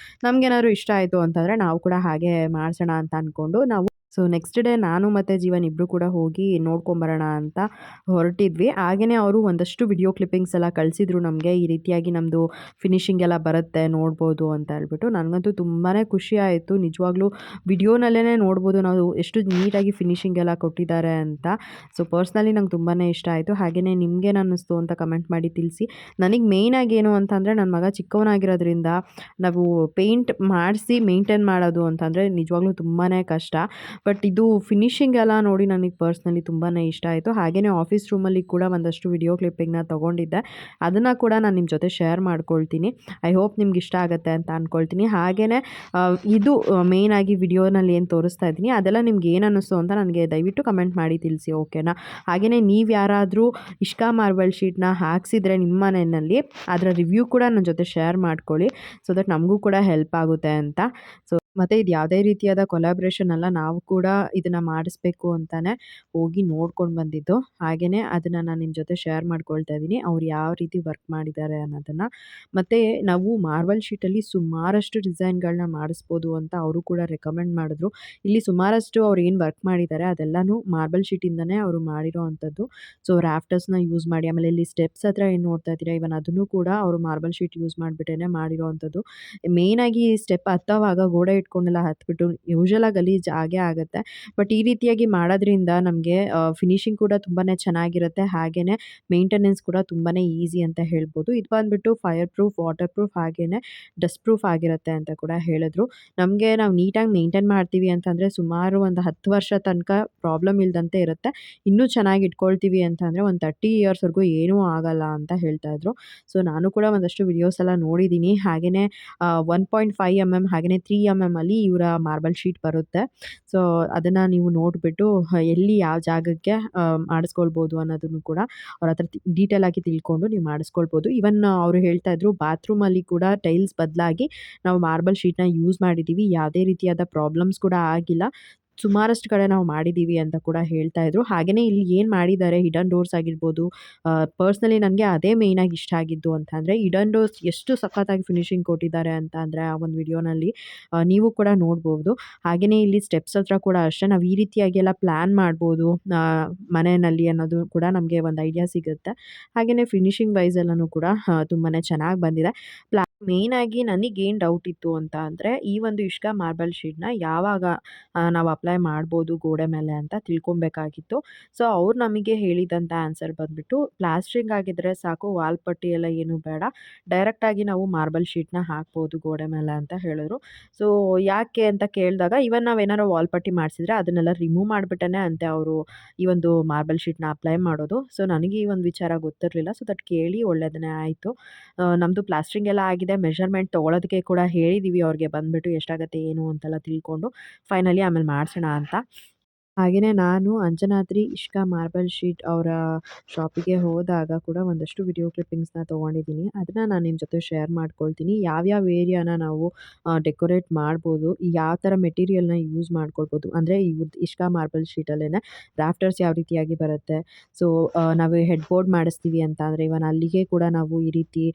ನಮಗೇನಾದ್ರು ಇಷ್ಟ ಆಯಿತು ಅಂತಂದರೆ ನಾವು ಕೂಡ ಹಾಗೆ ಮಾಡಿಸೋಣ ಅಂತ ಅಂದ್ಕೊಂಡು ನಾವು ನೆಕ್ಸ್ಟ್ ಡೇ ನಾನು ಮತ್ತು ಜೀವನ್ ಇಬ್ಬರು ಕೂಡ ಹೋಗಿ ನೋಡ್ಕೊಂಬರೋಣ ಅಂತ ಹೊರಟಿದ್ವಿ. ಹಾಗೆಯೇ ಅವರು ಒಂದಷ್ಟು ವಿಡಿಯೋ ಕ್ಲಿಪ್ಪಿಂಗ್ಸ್ ಎಲ್ಲ ಕಳಿಸಿದ್ರು ನಮಗೆ, ಈ ರೀತಿಯಾಗಿ ನಮ್ಮದು ಫಿನಿಶಿಂಗ್ ಎಲ್ಲ ಬರುತ್ತೆ ನೋಡ್ಬೋದು ಅಂತ ಹೇಳ್ಬಿಟ್ಟು. ನನಗಂತೂ ತುಂಬಾ ಖುಷಿ ಆಯಿತು. ನಿಜವಾಗ್ಲೂ ವಿಡಿಯೋನಲ್ಲೇ ನೋಡ್ಬೋದು ನಾವು ಎಷ್ಟು ನೀಟಾಗಿ ಫಿನಿಶಿಂಗ್ ಎಲ್ಲ ಕೊಟ್ಟಿದ್ದಾರೆ ಅಂತ. ಪರ್ಸ್ನಲಿ ನಂಗೆ ತುಂಬಾ ಇಷ್ಟ ಆಯಿತು. ಹಾಗೆಯೇ ನಿಮ್ಗೇನು ಅನ್ನಿಸ್ತು ಅಂತ ಕಮೆಂಟ್ ಮಾಡಿ ತಿಳಿಸಿ. ನನಗೆ ಮೇಯ್ನಾಗಿ ಏನು ಅಂತಂದರೆ ನನ್ನ ಮಗ ಚಿಕ್ಕವನಾಗಿರೋದ್ರಿಂದ ನಾವು ಪೇಂಟ್ ಮಾಡಿಸಿ ಮೇಂಟೈನ್ ಮಾಡೋದು ಅಂತಂದರೆ ನಿಜವಾಗ್ಲೂ ತುಂಬಾ ಕಷ್ಟ. ಬಟ್ ಇದು ಫಿನಿಶಿಂಗ್ ಎಲ್ಲ ನೋಡಿ ನನಗೆ ಪರ್ಸ್ನಲಿ ತುಂಬಾ ಇಷ್ಟ ಆಯಿತು. ಹಾಗೆಯೇ ಆಫೀಸ್ ರೂಮಲ್ಲಿ ಕೂಡ ಒಂದಷ್ಟು ವಿಡಿಯೋ ಕ್ಲಿಪ್ಪಿಂಗ್ನ ತೊಗೊಂಡಿದ್ದೆ. ಅದನ್ನು ಕೂಡ ನಾನು ನಿಮ್ಮ ಜೊತೆ ಶೇರ್ ಮಾಡ್ಕೊಳ್ತೀನಿ. ಐ ಹೋಪ್ ನಿಮ್ಗೆ ಇಷ್ಟ ಆಗುತ್ತೆ ಅಂತ ಅಂದ್ಕೊಳ್ತೀನಿ. ಹಾಗೆಯೇ ಇದು ಮೇಯ್ನಾಗಿ ವಿಡಿಯೋನಲ್ಲಿ ಏನು ತೋರಿಸ್ತಾ ಇದ್ದೀನಿ ಅದೆಲ್ಲ ನಿಮ್ಗೆ ಏನು ಅನ್ನಿಸ್ತು ಅಂತ ನನಗೆ ದಯವಿಟ್ಟು ಕಮೆಂಟ್ ಮಾಡಿ ತಿಳಿಸಿ, ಓಕೆನಾ? ಹಾಗೆಯೇ ನೀವು ಯಾರಾದರೂ ಇಷ್ಕಾ ಮಾರ್ಬಲ್ ಶೀಟ್ನ ಹಾಕ್ಸಿದ್ರೆ ನಿಮ್ಮ ಮನೆಯಲ್ಲಿ ಅದರ ರಿವ್ಯೂ ಕೂಡ ನನ್ನ ಜೊತೆ ಶೇರ್ ಮಾಡ್ಕೊಳ್ಳಿ, ಸೊ ದಟ್ ನಮಗೂ ಕೂಡ ಹೆಲ್ಪ್ ಆಗುತ್ತೆ ಅಂತ. ಮತ್ತು ಇದು ಯಾವುದೇ ರೀತಿಯಾದ ಕೊಲಾಬ್ರೇಷನ್ ಅಲ್ಲ, ನಾವು ಕೂಡ ಇದನ್ನು ಮಾಡಿಸ್ಬೇಕು ಅಂತಲೇ ಹೋಗಿ ನೋಡ್ಕೊಂಡು ಬಂದಿದ್ದು. ಹಾಗೆಯೇ ಅದನ್ನು ನಾನು ನಿಮ್ಮ ಜೊತೆ ಶೇರ್ ಮಾಡ್ಕೊಳ್ತಾ ಇದ್ದೀನಿ, ಅವ್ರು ಯಾವ ರೀತಿ ವರ್ಕ್ ಮಾಡಿದ್ದಾರೆ ಅನ್ನೋದನ್ನು. ಮತ್ತು ನಾವು ಮಾರ್ಬಲ್ ಶೀಟಲ್ಲಿ ಸುಮಾರಷ್ಟು ಡಿಸೈನ್ಗಳನ್ನ ಮಾಡಿಸ್ಬೋದು ಅಂತ ಅವರು ಕೂಡ ರೆಕಮೆಂಡ್ ಮಾಡಿದ್ರು. ಇಲ್ಲಿ ಸುಮಾರಷ್ಟು ಅವ್ರು ಏನು ವರ್ಕ್ ಮಾಡಿದ್ದಾರೆ ಅದೆಲ್ಲನೂ ಮಾರ್ಬಲ್ ಶೀಟಿಂದನೇ ಅವರು ಮಾಡಿರೋ ಅಂಥದ್ದು. ರಾಫ್ಟರ್ಸ್ನ ಯೂಸ್ ಮಾಡಿ, ಆಮೇಲೆ ಇಲ್ಲಿ ಸ್ಟೆಪ್ಸ್ ಹತ್ರ ಏನು ನೋಡ್ತಾ ಇದ್ದೀರಾ ಇವನ್ ಅದನ್ನು ಕೂಡ ಅವರು ಮಾರ್ಬಲ್ ಶೀಟ್ ಯೂಸ್ ಮಾಡಿಬಿಟ್ಟೇ ಮಾಡಿರೋ ಅಂಥದ್ದು. ಮೇಯ್ನಾಗಿ ಸ್ಟೆಪ್ ಹತ್ತೋವಾಗ ಗೋಡೆ ಇಟ್ಕೊಂಡೆಲ್ಲ ಹತ್ಬಿಟ್ಟು ಯೂಶುವಲಾಗಿ ಗಲೀಜು ಆಗೇ ಆಗುತ್ತೆ. ಬಟ್ ಈ ರೀತಿಯಾಗಿ ಮಾಡೋದ್ರಿಂದ ನಮಗೆ ಫಿನಿಶಿಂಗ್ ಕೂಡ ತುಂಬಾ ಚೆನ್ನಾಗಿರುತ್ತೆ. ಹಾಗೆಯೇ ಮೇಂಟೆನೆನ್ಸ್ ಕೂಡ ತುಂಬಾ ಈಸಿ ಅಂತ ಹೇಳ್ಬೋದು. ಇದು ಬಂದುಬಿಟ್ಟು ಫೈರ್ ಪ್ರೂಫ್, ವಾಟರ್ ಪ್ರೂಫ್ ಹಾಗೆಯೇ ಡಸ್ಟ್ ಪ್ರೂಫ್ ಆಗಿರುತ್ತೆ ಅಂತ ಕೂಡ ಹೇಳಿದ್ರು. ನಮಗೆ ನಾವು ನೀಟಾಗಿ ಮೇಂಟೈನ್ ಮಾಡ್ತೀವಿ ಅಂತಂದರೆ ಸುಮಾರು ಒಂದು 10 ವರ್ಷ ತನಕ ಪ್ರಾಬ್ಲಮ್ ಇಲ್ಲದಂತೆ ಇರುತ್ತೆ. ಇನ್ನೂ ಚೆನ್ನಾಗಿ ಇಟ್ಕೊಳ್ತೀವಿ ಅಂತಂದರೆ ಒಂದು 30 ಇಯರ್ಸ್ವರೆಗೂ ಏನೂ ಆಗಲ್ಲ ಅಂತ ಹೇಳ್ತಾ ಇದ್ರು. ನಾನು ಕೂಡ ಒಂದಷ್ಟು ವಿಡಿಯೋಸ್ ಎಲ್ಲ ನೋಡಿದ್ದೀನಿ. ಹಾಗೆಯೇ 1.5 mm ಹಾಗೆಯೇ 3 mm ಅಲ್ಲಿ ಇವರ ಮಾರ್ಬಲ್ ಶೀಟ್ ಬರುತ್ತೆ. ಅದನ್ನು ನೀವು ನೋಡಿಬಿಟ್ಟು ಎಲ್ಲಿ ಯಾವ ಜಾಗಕ್ಕೆ ಮಾಡಿಸ್ಕೊಳ್ಬೋದು ಅನ್ನೋದನ್ನು ಕೂಡ ಅವ್ರ ಹತ್ರ ಡೀಟೇಲ್ ಆಗಿ ತಿಳ್ಕೊಂಡು ನೀವು ಮಾಡಿಸ್ಕೊಳ್ಬೋದು. ಈವನ್ ಅವರು ಹೇಳ್ತಾ ಇದ್ರು ಬಾತ್ರೂಮಲ್ಲಿ ಕೂಡ ಟೈಲ್ಸ್ ಬದಲಾಗಿ ನಾವು ಮಾರ್ಬಲ್ ಶೀಟ್ನ ಯೂಸ್ ಮಾಡಿದ್ದೀವಿ, ಯಾವುದೇ ರೀತಿಯಾದ ಪ್ರಾಬ್ಲಮ್ಸ್ ಕೂಡ ಆಗಿಲ್ಲ, ಸುಮಾರಷ್ಟು ಕಡೆ ನಾವು ಮಾಡಿದ್ದೀವಿ ಅಂತ ಕೂಡ ಹೇಳ್ತಾ ಇದ್ರು. ಹಾಗೆಯೇ ಇಲ್ಲಿ ಏನು ಮಾಡಿದ್ದಾರೆ ಹಿಡನ್ ಡೋರ್ಸ್ ಆಗಿರ್ಬೋದು, ಪರ್ಸ್ನಲಿ ನನಗೆ ಅದೇ ಮೇಯ್ನಾಗಿ ಇಷ್ಟ ಆಗಿದ್ದು ಅಂತ ಅಂದರೆ ಹಿಡನ್ ಡೋರ್ಸ್ ಎಷ್ಟು ಸಖತ್ತಾಗಿ ಫಿನಿಶಿಂಗ್ ಕೊಟ್ಟಿದ್ದಾರೆ ಅಂತ ಅಂದರೆ ಆ ಒಂದು ವಿಡಿಯೋನಲ್ಲಿ ನೀವು ಕೂಡ ನೋಡ್ಬೋದು. ಹಾಗೆಯೇ ಇಲ್ಲಿ ಸ್ಟೆಪ್ಸ್ ಹತ್ರ ಕೂಡ ಅಷ್ಟೇ ನಾವು ಈ ರೀತಿಯಾಗಿ ಎಲ್ಲ ಪ್ಲ್ಯಾನ್ ಮಾಡ್ಬೋದು ಮನೆಯಲ್ಲಿ ಅನ್ನೋದು ಕೂಡ ನಮಗೆ ಒಂದು ಐಡಿಯಾ ಸಿಗುತ್ತೆ. ಹಾಗೆಯೇ ಫಿನಿಶಿಂಗ್ ವೈಸ್ ಎಲ್ಲನೂ ಕೂಡ ತುಂಬಾ ಚೆನ್ನಾಗಿ ಬಂದಿದೆ. ಮೇಯ್ನಾಗಿ ನನಗೇನು ಡೌಟ್ ಇತ್ತು ಅಂತ ಅಂದರೆ ಈ ಒಂದು ಇಷ್ಕಾ ಮಾರ್ಬಲ್ ಶೀಟ್ನ ಯಾವಾಗ ನಾವು ಅಪ್ಲೈ ಮಾಡ್ಬೋದು ಗೋಡೆ ಮೇಲೆ ಅಂತ ತಿಳ್ಕೊಬೇಕಾಗಿತ್ತು. ಅವ್ರು ನಮಗೆ ಹೇಳಿದಂಥ ಆನ್ಸರ್ ಬಂದುಬಿಟ್ಟು ಪ್ಲಾಸ್ಟ್ರಿಂಗ್ ಆಗಿದ್ದರೆ ಸಾಕು, ವಾಲ್ ಪಟ್ಟಿ ಎಲ್ಲ ಏನೂ ಬೇಡ, ಡೈರೆಕ್ಟಾಗಿ ನಾವು ಮಾರ್ಬಲ್ ಶೀಟ್ನ ಹಾಕ್ಬೋದು ಗೋಡೆ ಮೇಲೆ ಅಂತ ಹೇಳಿದ್ರು. ಯಾಕೆ ಅಂತ ಕೇಳಿದಾಗ ಇವನ್ ನಾವೇನಾರು ವಾಲ್ ಪಟ್ಟಿ ಮಾಡಿಸಿದ್ರೆ ಅದನ್ನೆಲ್ಲ ರಿಮೂವ್ ಮಾಡಿಬಿಟ್ಟೇ ಅಂತೆ ಅವರು ಈ ಒಂದು ಮಾರ್ಬಲ್ ಶೀಟ್ನ ಅಪ್ಲೈ ಮಾಡೋದು. ನನಗೆ ಈ ಒಂದು ವಿಚಾರ ಗೊತ್ತಿರಲಿಲ್ಲ. ದಟ್ ಕೇಳಿ ಒಳ್ಳೆಯದನ್ನೇ ಆಯಿತು. ನಮ್ಮದು ಪ್ಲಾಸ್ಟ್ರಿಂಗ್ ಎಲ್ಲ ಆಗಿದೆ, ಮೆಷರ್ಮೆಂಟ್ ತೊಗೊಳೋದಕ್ಕೆ ಕೂಡ ಹೇಳಿದ್ದೀವಿ ಅವ್ರಿಗೆ ಬಂದುಬಿಟ್ಟು ಎಷ್ಟಾಗುತ್ತೆ ಏನು ಅಂತೆಲ್ಲ ತಿಳ್ಕೊಂಡು ಫೈನಲಿ ಆಮೇಲೆ ಮಾಡಿಸೋಣ ಅಂತ. ಹಾಗೆಯೇ ನಾನು ಅಂಜನಾದ್ರಿ ಇಷ್ಕಾ ಮಾರ್ಬಲ್ ಶೀಟ್ ಅವರ ಶಾಪಿಗೆ ಹೋದಾಗ ಕೂಡ ಒಂದಷ್ಟು ವಿಡಿಯೋ ಕ್ಲಿಪ್ಪಿಂಗ್ಸ್ನ ತೊಗೊಂಡಿದ್ದೀನಿ. ಅದನ್ನು ನಾನು ನಿಮ್ಮ ಜೊತೆ ಶೇರ್ ಮಾಡ್ಕೊಳ್ತೀನಿ. ಯಾವ್ಯಾವ ಏರಿಯಾನ ನಾವು ಡೆಕೋರೇಟ್ ಮಾಡ್ಬೋದು, ಯಾವ ಥರ ಮೆಟೀರಿಯಲ್ನ ಯೂಸ್ ಮಾಡ್ಕೊಳ್ಬೋದು, ಅಂದರೆ ಇವ್ರದ್ದು ಇಷ್ಕಾ ಮಾರ್ಬಲ್ ಶೀಟಲ್ಲೇ ರಾಫ್ಟರ್ಸ್ ಯಾವ ರೀತಿಯಾಗಿ ಬರುತ್ತೆ. ನಾವು ಹೆಡ್ ಬೋರ್ಡ್ ಮಾಡಿಸ್ತೀವಿ ಅಂತ ಅಂದರೆ ಇವನ್ ಅಲ್ಲಿಗೆ ಕೂಡ ನಾವು ಈ ರೀತಿ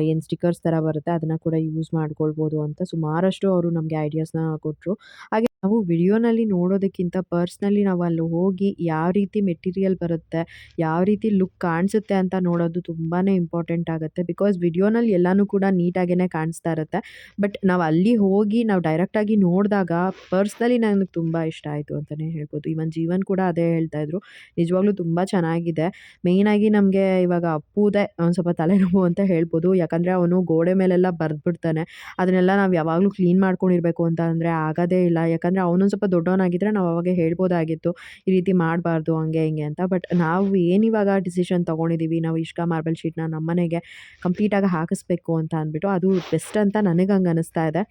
ಏನು ಸ್ಟಿಕ್ಕರ್ಸ್ ಥರ ಬರುತ್ತೆ ಅದನ್ನು ಕೂಡ ಯೂಸ್ ಮಾಡ್ಕೊಳ್ಬೋದು ಅಂತ ಸುಮಾರಷ್ಟು ಅವರು ನಮಗೆ ಐಡಿಯಾಸ್ನ ಕೊಟ್ಟರು. ಹಾಗೆ ನಾವು ವಿಡಿಯೋನಲ್ಲಿ ನೋಡೋದಕ್ಕಿಂತ ಪರ್ಸ್ನಲಿ ನಾವು ಅಲ್ಲಿ ಹೋಗಿ ಯಾವ ರೀತಿ ಮೆಟೀರಿಯಲ್ ಬರುತ್ತೆ, ಯಾವ ರೀತಿ ಲುಕ್ ಕಾಣಿಸುತ್ತೆ ಅಂತ ನೋಡೋದು ತುಂಬಾ ಇಂಪಾರ್ಟೆಂಟ್ ಆಗುತ್ತೆ. ಬಿಕಾಸ್ ವಿಡಿಯೋನಲ್ಲಿ ಎಲ್ಲನೂ ಕೂಡ ನೀಟಾಗೇ ಕಾಣಿಸ್ತಾ ಇರುತ್ತೆ. ಬಟ್ ನಾವು ಅಲ್ಲಿ ಹೋಗಿ ನಾವು ಡೈರೆಕ್ಟಾಗಿ ನೋಡಿದಾಗ ಪರ್ಸ್ನಲಿ ನನಗೆ ತುಂಬ ಇಷ್ಟ ಆಯಿತು ಅಂತಲೇ ಹೇಳ್ಬೋದು. ಇವನ್ ಜೀವನ್ ಕೂಡ ಅದೇ ಹೇಳ್ತಾ ಇದ್ರು, ನಿಜವಾಗ್ಲೂ ತುಂಬ ಚೆನ್ನಾಗಿದೆ. ಮೇಯ್ನಾಗಿ ನಮಗೆ ಇವಾಗ ಅಪ್ಪುದೇ ಒಂದು ಸ್ವಲ್ಪ ತಲೆನೋವು ಅಂತ ಹೇಳ್ಬೋದು. ಯಾಕಂದರೆ ಅವನು ಗೋಡೆ ಮೇಲೆಲ್ಲ ಬರೆದ್ಬಿಡ್ತಾನೆ. ಅದನ್ನೆಲ್ಲ ನಾವು ಯಾವಾಗಲೂ ಕ್ಲೀನ್ ಮಾಡ್ಕೊಂಡಿರಬೇಕು ಅಂತ ಅಂದರೆ ಆಗೋದೇ ಇಲ್ಲ. ಯಾಕಂದರೆ ಅವನೊಂದು ಸ್ವಲ್ಪ ದೊಡ್ಡವನಾಗಿದ್ದರೆ ನಾವು ಅವಾಗ ಹೇಳ್ಬೋದಾಗಿತ್ತು ಈ ರೀತಿ ಮಾಡಬಾರ್ದು ಹಂಗೆ ಹಿಂಗೆ ಅಂತ. ಬಟ್ ನಾವು ಏನಿವಾಗ ಡಿಸಿಷನ್ ತೊಗೊಂಡಿದ್ದೀವಿ, ನಾವು ಇಷ್ಕಾ ಮಾರ್ಬಲ್ ಶೀಟ್ನ ನಮ್ಮ ಮನೆಗೆ ಕಂಪ್ಲೀಟಾಗಿ ಹಾಕಿಸ್ಬೇಕು ಅಂತ ಅಂದ್ಬಿಟ್ಟು ಅದು ಬೆಸ್ಟ್ ಅಂತ ನನಗೆ ಹಂಗೆ ಅನ್ನಿಸ್ತಾ ಇದೆ.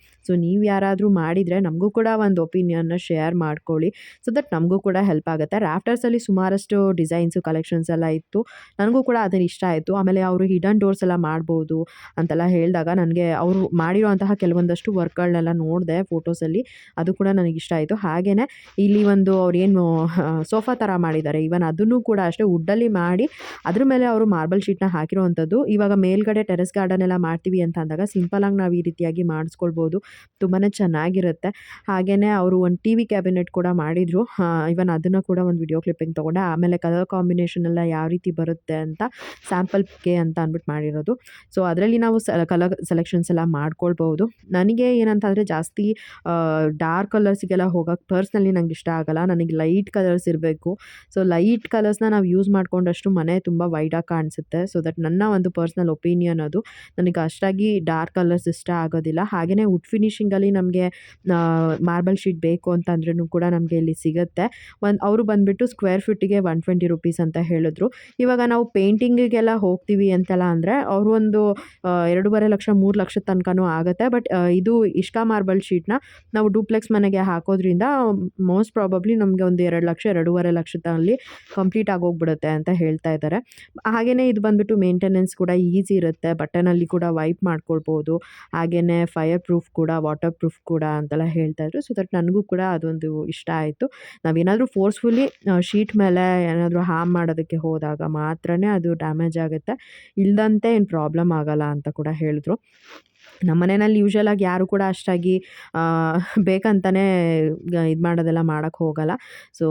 ನೀವು ಯಾರಾದರೂ ಮಾಡಿದರೆ ನಮಗೂ ಕೂಡ ಒಂದು ಒಪಿನಿಯನ್ನ ಶೇರ್ ಮಾಡ್ಕೊಳ್ಳಿ, ದಟ್ ನಮಗೂ ಕೂಡ ಹೆಲ್ಪ್ ಆಗುತ್ತೆ. ರಾಫ್ಟರ್ಸಲ್ಲಿ ಸುಮಾರಷ್ಟು ಡಿಸೈನ್ಸು ಕಲೆಕ್ಷನ್ಸ್ ಎಲ್ಲ ಇತ್ತು, ನನಗೂ ಕೂಡ ಅದನ್ನು ಇಷ್ಟ ಆಯಿತು. ಆಮೇಲೆ ಅವರು ಹಿಡನ್ ಡೋರ್ಸ್ ಎಲ್ಲ ಮಾಡ್ಬೋದು ಅಂತೆಲ್ಲ ಹೇಳಿದಾಗ ನನಗೆ ಅವರು ಮಾಡಿರುವಂತಹ ಕೆಲವೊಂದಷ್ಟು ವರ್ಕ್ಗಳನ್ನೆಲ್ಲ ನೋಡಿದೆ ಫೋಟೋಸಲ್ಲಿ, ಅದು ಕೂಡ ನನಗೆ
ನನಗಿಷ್ಟ ಆಯಿತು. ಹಾಗೆಯೇ ಇಲ್ಲಿ ಒಂದು ಅವ್ರೇನು ಸೋಫಾ ಥರ ಮಾಡಿದ್ದಾರೆ, ಈವನ್ ಅದನ್ನು ಕೂಡ ಅಷ್ಟೇ ವುಡ್ಡಲ್ಲಿ ಮಾಡಿ ಅದ್ರ ಮೇಲೆ ಅವರು ಮಾರ್ಬಲ್ ಶೀಟ್ನ ಹಾಕಿರುವಂಥದ್ದು. ಇವಾಗ ಮೇಲ್ಗಡೆ ಟೆರೆಸ್ ಗಾರ್ಡನ್ ಎಲ್ಲ ಮಾಡ್ತೀವಿ ಅಂತ ಅಂದಾಗ ಸಿಂಪಲಾಗಿ ನಾವು ಈ ರೀತಿಯಾಗಿ ಮಾಡಿಸ್ಕೊಳ್ಬೋದು, ತುಂಬಾ ಚೆನ್ನಾಗಿರುತ್ತೆ. ಹಾಗೆಯೇ ಅವರು ಒಂದು ಟಿ ವಿ ಕ್ಯಾಬಿನೆಟ್ ಕೂಡ ಮಾಡಿದರು. ಇವನ್ ಅದನ್ನು ಕೂಡ ಒಂದು ವಿಡಿಯೋ ಕ್ಲಿಪ್ಪಿಂಗ್ ತೊಗೊಂಡೆ. ಆಮೇಲೆ ಕಲರ್ ಕಾಂಬಿನೇಷನ್ ಎಲ್ಲ ಯಾವ ರೀತಿ ಬರುತ್ತೆ ಅಂತ ಸ್ಯಾಂಪಲ್ಗೆ ಅಂತ ಅಂದ್ಬಿಟ್ಟು ಮಾಡಿರೋದು. ಸೊ ಅದರಲ್ಲಿ ನಾವು ಕಲರ್ ಸೆಲೆಕ್ಷನ್ಸ್ ಎಲ್ಲ ಮಾಡ್ಕೊಳ್ಬೋದು. ನನಗೆ ಏನಂತಂದರೆ ಜಾಸ್ತಿ ಡಾರ್ಕ್ ಕಲರ್ಸಿಗೆಲ್ಲ ಹೋಗೋಕ್ಕೆ ಪರ್ಸ್ನಲಿ ನಂಗೆ ಇಷ್ಟ ಆಗಲ್ಲ. ನನಗೆ ಲೈಟ್ ಕಲರ್ಸ್ ಇರಬೇಕು. ಸೊ ಲೈಟ್ ಕಲರ್ಸ್ನ ನಾವು ಯೂಸ್ ಮಾಡ್ಕೊಂಡಷ್ಟು ಮನೆ ತುಂಬ ವೈಡಾಗಿ ಕಾಣಿಸುತ್ತೆ. ಸೊ ದಟ್ ನನ್ನ ಒಂದು ಪರ್ಸ್ನಲ್ ಒಪಿನಿಯನ್ ಅದು. ನನಗೆ ಅಷ್ಟಾಗಿ ಡಾರ್ಕ್ ಕಲರ್ಸ್ ಇಷ್ಟ ಆಗೋದಿಲ್ಲ. ಹಾಗೆಯೇ ವುಡ್ ಫಿನಿಷಿಂಗಲ್ಲಿ ನಮಗೆ ಮಾರ್ಬಲ್ ಶೀಟ್ ಬೇಕು ಅಂತಂದ್ರೂ ಕೂಡ ನಮಗೆ ಇಲ್ಲಿ ಸಿಗುತ್ತೆ. ಅವರು ಬಂದುಬಿಟ್ಟು ಸ್ಕ್ವೇರ್ ಫೀಟಿಗೆ 120 ರುಪೀಸ್ ಅಂತ ಹೇಳಿದ್ರು. ಇವಾಗ ನಾವು ಪೇಂಟಿಂಗಿಗೆಲ್ಲ ಹೋಗ್ತೀವಿ ಅಂತೆಲ್ಲ ಅಂದರೆ ಅವರು ಒಂದು 2.5 ಲಕ್ಷ 3 ಲಕ್ಷದ ತನಕನೂ ಆಗುತ್ತೆ. ಬಟ್ ಇದು ಇಷ್ಕಾ ಮಾರ್ಬಲ್ ಶೀಟ್ನ ನಾವು ಡೂಪ್ಲೆಕ್ಸ್ ಮನೆಗೆ ಹಾಕೋದ್ರಿಂದ ಮೋಸ್ಟ್ ಪ್ರಾಬಬ್ಲಿ ನಮಗೆ ಒಂದು 2 ಲಕ್ಷ 2.5 ಲಕ್ಷದಲ್ಲಿ ಕಂಪ್ಲೀಟ್ ಆಗೋಗ್ಬಿಡುತ್ತೆ ಅಂತ ಹೇಳ್ತಾ ಇದ್ದಾರೆ. ಹಾಗೆಯೇ ಇದು ಬಂದುಬಿಟ್ಟು ಮೇಂಟೆನೆನ್ಸ್ ಕೂಡ ಈಸಿ ಇರುತ್ತೆ. ಬಟನಲ್ಲಿ ಕೂಡ ವೈಪ್ ಮಾಡ್ಕೊಳ್ಬೋದು. ಹಾಗೆಯೇ ಫೈರ್ ಪ್ರೂಫ್ ಕೂಡ, ವಾಟರ್ ಪ್ರೂಫ್ ಕೂಡ ಅಂತೆಲ್ಲ ಹೇಳ್ತಾಯಿದ್ರು. ಸೊ ದಟ್ ನನಗೂ ಕೂಡ ಅದೊಂದು ಇಷ್ಟ ಆಯಿತು. ನಾವೇನಾದರೂ ಫೋರ್ಸ್ಫುಲಿ ಶೀಟ್ ಮೇಲೆ ಏನಾದರೂ ಹಾರ್ಮ್ ಮಾಡೋದಕ್ಕೆ ಹೋದಾಗ ಮಾತ್ರನೇ ಅದು ಡ್ಯಾಮೇಜ್ ಆಗುತ್ತೆ, ಇಲ್ಲದಂತೆ ಏನು ಪ್ರಾಬ್ಲಮ್ ಆಗಲ್ಲ ಅಂತ ಕೂಡ ಹೇಳಿದ್ರು. ನಮ್ಮ ಮನೆಯಲ್ಲಿ ಯೂಶ್ವಲಾಗಿ ಯಾರು ಕೂಡ ಅಷ್ಟಾಗಿ ಬೇಕಂತಲೇ ಇದು ಮಾಡೋದೆಲ್ಲ ಮಾಡೋಕ್ಕೆ ಹೋಗಲ್ಲ. ಸೊ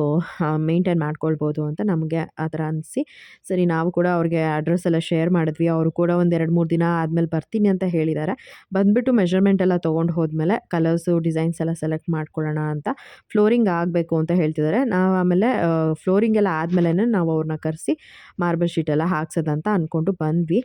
ಮೇಂಟೈನ್ ಮಾಡ್ಕೊಳ್ಬೋದು ಅಂತ ನಮಗೆ ಆ ಥರ ಅನಿಸಿ ಸರಿ ನಾವು ಕೂಡ ಅವ್ರಿಗೆ ಅಡ್ರೆಸ್ ಎಲ್ಲ ಶೇರ್ ಮಾಡಿದ್ವಿ. ಅವರು ಕೂಡ ಒಂದು 2-3 ದಿನ ಆದಮೇಲೆ ಬರ್ತೀನಿ ಅಂತ ಹೇಳಿದ್ದಾರೆ. ಬಂದುಬಿಟ್ಟು ಮೆಷರ್ಮೆಂಟ್ ಎಲ್ಲ ತೊಗೊಂಡು ಹೋದ್ಮೇಲೆ ಕಲರ್ಸು ಡಿಸೈನ್ಸ್ ಎಲ್ಲ ಸೆಲೆಕ್ಟ್ ಮಾಡ್ಕೊಳ್ಳೋಣ ಅಂತ. ಫ್ಲೋರಿಂಗ್ ಆಗಬೇಕು ಅಂತ ಹೇಳ್ತಿದ್ದಾರೆ. ನಾವು ಆಮೇಲೆ ಫ್ಲೋರಿಂಗ್ ಎಲ್ಲ ಆದಮೇಲೆ ನಾವು ಅವ್ರನ್ನ ಕರೆಸಿ ಮಾರ್ಬಲ್ ಶೀಟ್ ಎಲ್ಲ ಹಾಕ್ಸೋದಂತ ಅಂದ್ಕೊಂಡು ಬಂದ್ವಿ.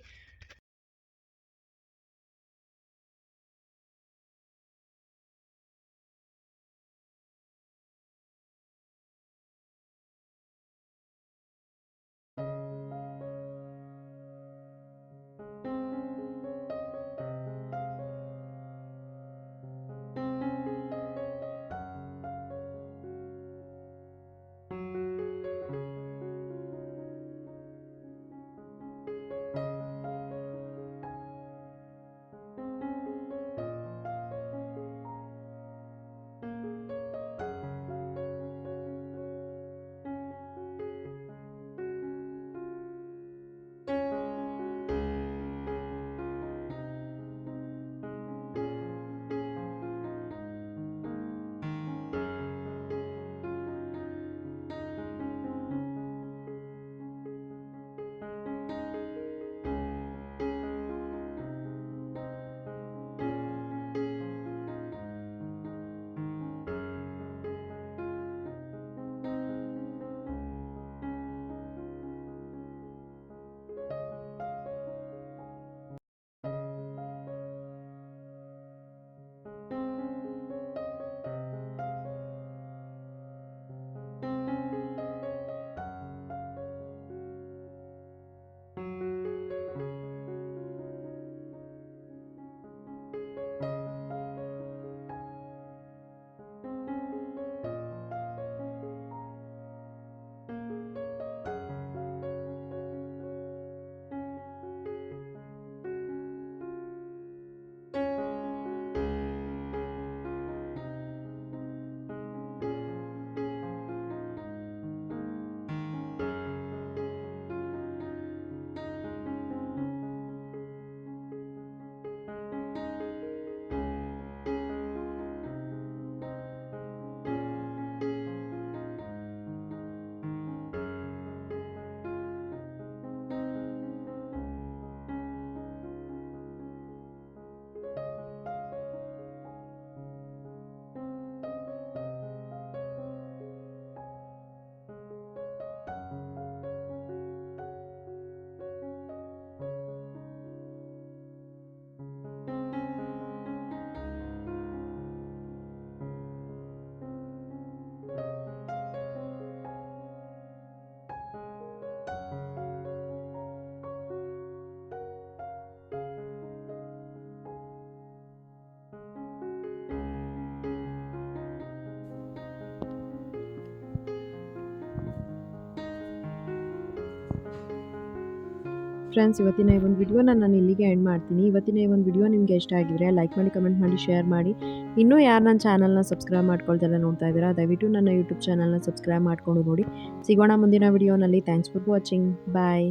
ಫ್ರೆಂಡ್ಸ್, ಇವತ್ತಿನ ಈ ಒಂದು ವಿಡಿಯೋನ ನಾನು ಇಲ್ಲಿಗೆ ಎಂಡ್ ಮಾಡ್ತೀನಿ. ಇವತ್ತಿನ ಈ ಒಂದು ವಿಡಿಯೋ ನಿಮಗೆ ಇಷ್ಟ ಆಗಿದ್ರೆ ಲೈಕ್ ಮಾಡಿ, ಕಮೆಂಟ್ ಮಾಡಿ, ಶೇರ್ ಮಾಡಿ. ಇನ್ನೂ ಯಾರು ನನ್ನ ಚಾನಲ್ನ ಸಬ್ಸ್ಕ್ರೈಬ್ ಮಾಡ್ಕೊಳ್ದೆಲ್ಲ ನೋಡ್ತಾ ಇದ್ದೀರಾ, ದಯವಿಟ್ಟು ನನ್ನ ಯೂಟ್ಯೂಬ್ ಚಾನಲ್ನ ಸಬ್ಸ್ಕ್ರೈಬ್ ಮಾಡ್ಕೊಂಡು ನೋಡಿ. ಸಿಗೋಣ ಮುಂದಿನ ವಿಡಿಯೋನಲ್ಲಿ. Thanks for watching. ಬಾಯ್.